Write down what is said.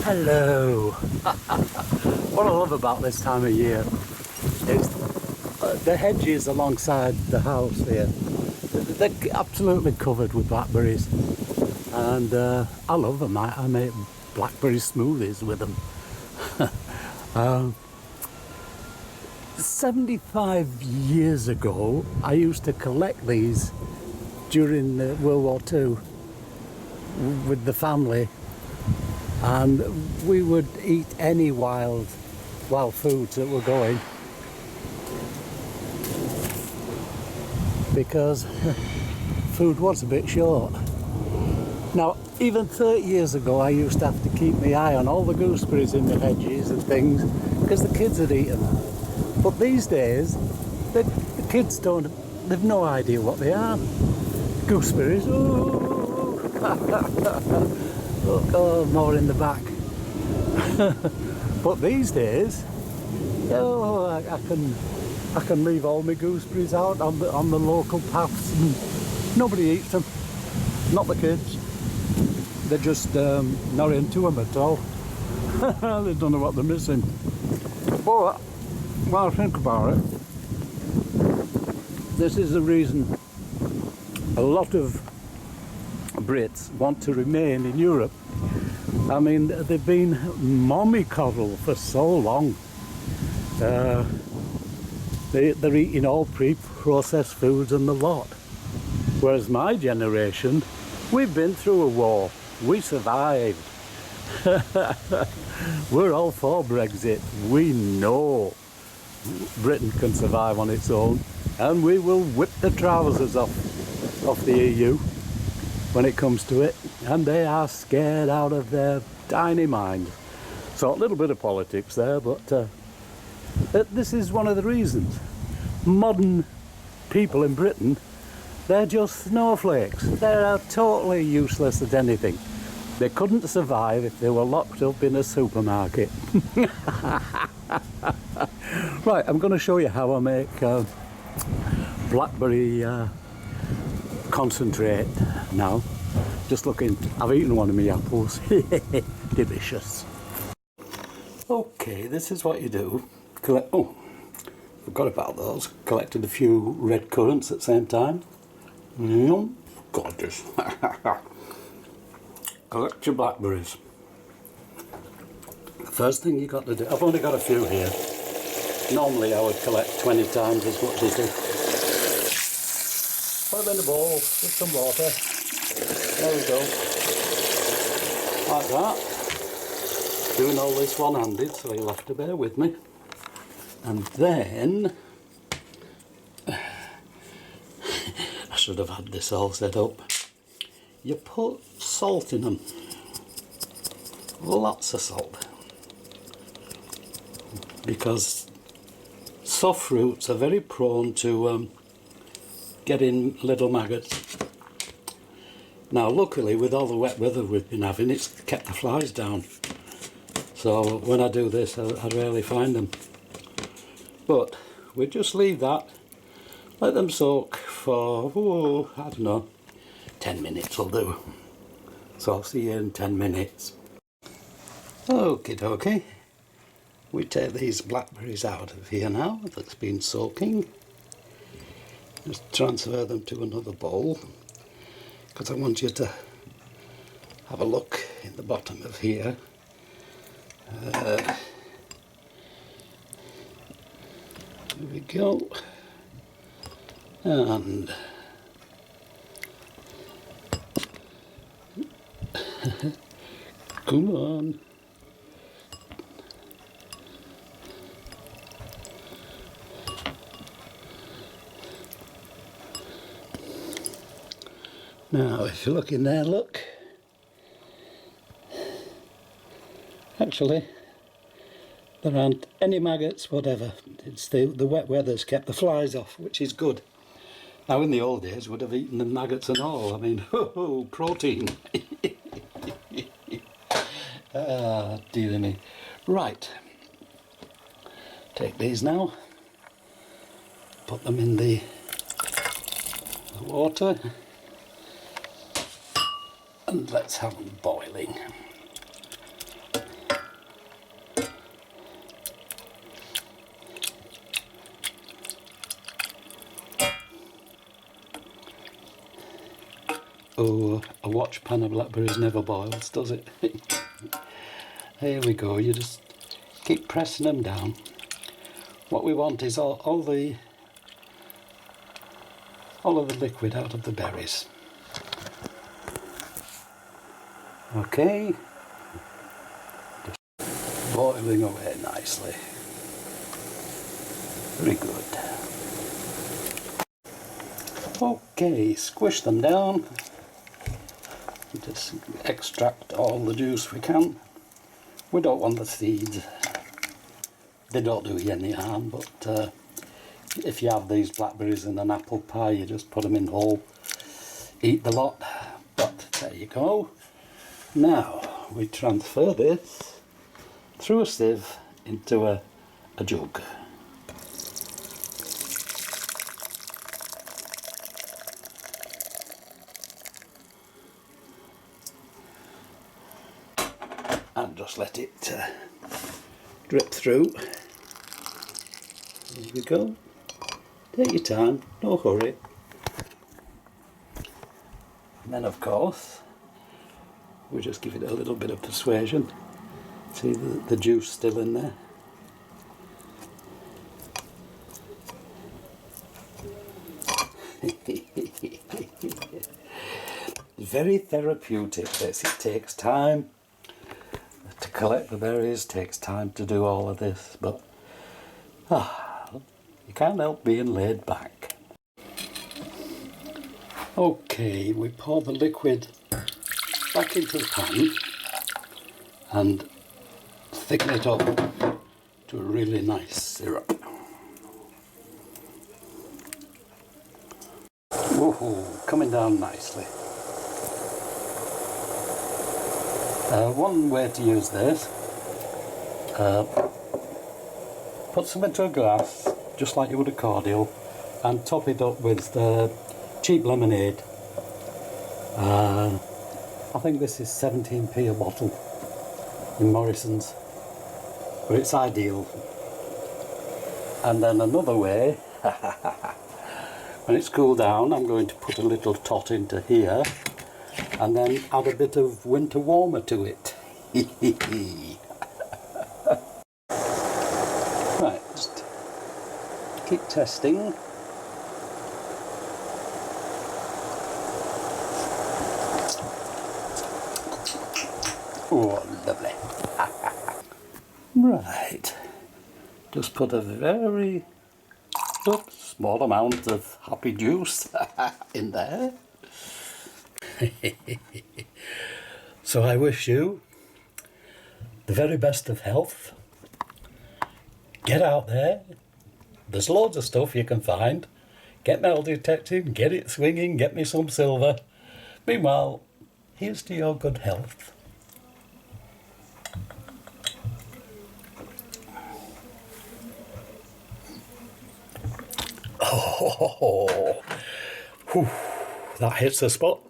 Hello. What I love about this time of year is the hedges alongside the house here. They're absolutely covered with blackberries, and I love them. I make blackberry smoothies with them. 75 years ago I used to collect these during World War II with the family, and we would eat any wild foods that were going, because food was a bit short. Now, even 30 years ago I used to have to keep my eye on all the gooseberries in the hedges and things, because the kids had eaten them. But these days the kids they've no idea what they are. Gooseberries, ooh. Look, oh, more in the back. But these days, oh, I can leave all my gooseberries out on the local paths, and nobody eats them. Not the kids. They're just not into them at all. They don't know what they're missing. But when I think about it, this is the reason a lot of Brits want to remain in Europe. I mean, they've been mollycoddled for so long. They're eating all pre-processed foods and the lot. Whereas my generation, we've been through a war. We survived. We're all for Brexit. We know Britain can survive on its own, and we will whip the trousers off the EU when it comes to it, and they are scared out of their tiny minds. So a little bit of politics there, but this is one of the reasons. Modern people in Britain, they're just snowflakes. They're totally useless at anything. They couldn't survive if they were locked up in a supermarket. Right, I'm going to show you how I make blackberry concentrate now. Just looking, I've eaten one of my apples. Delicious. Okay, this is what you do. Oh, forgot about those. Collected a few red currants at the same time. Gorgeous. Collect your blackberries. The first thing you got to do, I've only got a few here. Normally I would collect 20 times as much as this. Put them in a bowl with some water. There we go. Like that. Doing all this one-handed, so you'll have to bear with me. And then I should have had this all set up. You put salt in them. Lots of salt. Because soft fruits are very prone to getting little maggots. Now luckily, with all the wet weather we've been having, it's kept the flies down. So when I do this, I rarely find them. But we just leave that, let them soak for, oh, I don't know, 10 minutes will do. So I'll see you in 10 minutes. Okie dokie. We take these blackberries out of here now, that's been soaking. Just transfer them to another bowl, because I want you to have a look in the bottom of here. There we go. And come on. Now, if you look in there, look. Actually, there aren't any maggots, whatever. It's the wet weather's kept the flies off, which is good. Now, in the old days, would have eaten the maggots and all. I mean, protein. Ah, dear me. Right. Take these now. Put them in the water. And let's have them boiling. Oh, a watch pan of blackberries never boils, does it? Here we go, you just keep pressing them down. What we want is all of the liquid out of the berries. Okay, just boiling away nicely. Very good. Okay, squish them down. Just extract all the juice we can. We don't want the seeds. They don't do you any harm, but if you have these blackberries in an apple pie, you just put them in whole, eat the lot. But there you go. Now we transfer this through a sieve into a jug. And just let it drip through. There we go. Take your time, no hurry. And then of course, we just give it a little bit of persuasion. See the juice still in there. Very therapeutic this. It takes time to collect the berries, takes time to do all of this, but you can't help being laid back. Okay, we pour the liquid back into the pan and thicken it up to a really nice syrup. Woohoo, coming down nicely. One way to use this, put some into a glass, just like you would a cordial, and top it up with cheap lemonade. I think this is 17p a bottle in Morrison's, but it's ideal. And then another way, when it's cooled down, I'm going to put a little tot into here and then add a bit of winter warmer to it. Right, just keep testing. Oh, lovely. Right, just put a very small amount of happy juice in there. So I wish you the very best of health. Get out there. There's loads of stuff you can find. Get metal detecting, get it swinging, get me some silver. Meanwhile, here's to your good health. Oh, whew, that hits the spot.